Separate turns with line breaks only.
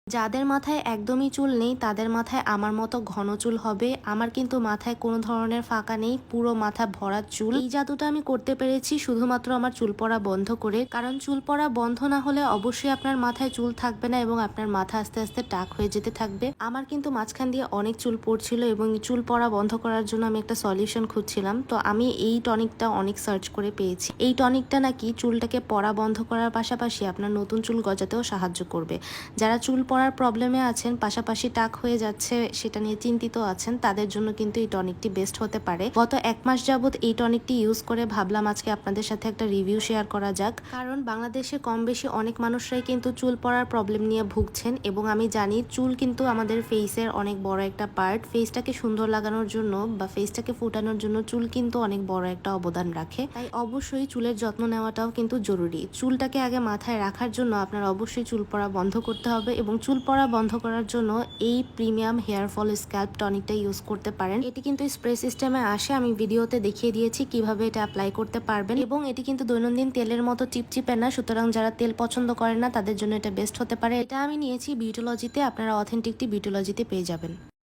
যাদের মাথায় একদমই চুল নেই তাদের মাথায় আমার মতো ঘন চুল হবে। আমার কিন্তু মাথায় কোনো ধরনের ফাঁকা নেই, পুরো মাথা ভরা চুল। এই জাদুটা আমি করতে পেরেছি শুধুমাত্র আমার চুল পড়া বন্ধ করে। কারণ চুল পড়া বন্ধ না হলে অবশ্যই আপনার মাথায় চুল থাকবে না এবং আপনার মাথা আস্তে আস্তে টাক হয়ে যেতে থাকবে। আমার কিন্তু মাঝখান দিয়ে অনেক চুল পড়ছিল এবং চুল পড়া বন্ধ করার জন্য আমি একটা সলিউশন খুঁজছিলাম। তো আমি এই টনিকটা অনেক সার্চ করে পেয়েছি। এই টনিকটা নাকি চুলটাকে পড়া বন্ধ করার পাশাপাশি আপনার নতুন চুল গজাতেও সাহায্য করবে। যারা চুল পড়ার প্রবলেমে আছেন, পাশাপাশি টাক হয়ে যাচ্ছে সেটা নিয়ে চিন্তিত আছেন, তাদের জন্য কিন্তু এই টনিকটি বেস্ট হতে পারে। গত 1 মাস যাবত এই টনিকটি ইউজ করে ভাবলাম আজকে আপনাদের সাথে একটা রিভিউ শেয়ার করা যাক। কারণ বাংলাদেশে কম বেশি অনেক মানুষরাই কিন্তু চুল পড়ার প্রবলেম নিয়ে ভুগছেন এবং আমি জানি চুল কিন্তু আমাদের ফেসের অনেক বড় একটা পার্ট। ফেসটাকে সুন্দর লাগানোর জন্য বা ফেসটাকে ফুটানোর জন্য চুল কিন্তু অনেক বড় একটা অবদান রাখে। তাই অবশ্যই চুলের যত্ন নেওয়াটাও কিন্তু জরুরি। চুলটাকে আগে মাথায় রাখার জন্য আপনার অবশ্যই চুল পড়া বন্ধ করতে হবে এবং চুল পড়া বন্ধ করার জন্য এই প্রিমিয়াম হেয়ার ফল স্ক্যাল্প টনিকটা ইউজ করতে পারেন। এটি কিন্তু স্প্রে সিস্টেমে আসে, আমি ভিডিওতে দেখিয়ে দিয়েছি কিভাবে এটা অ্যাপ্লাই করতে পারবেন এবং এটি কিন্তু দৈনন্দিন তেলের মতো চিপচিপে না, সুতরাং যারা তেল পছন্দ করেন না তাদের জন্য এটা বেস্ট হতে পারে। এটা আমি নিয়েছি বিউটোলজিতে, আপনারা অথেন্টিকটি বিউটোলজিতে পেয়ে যাবেন।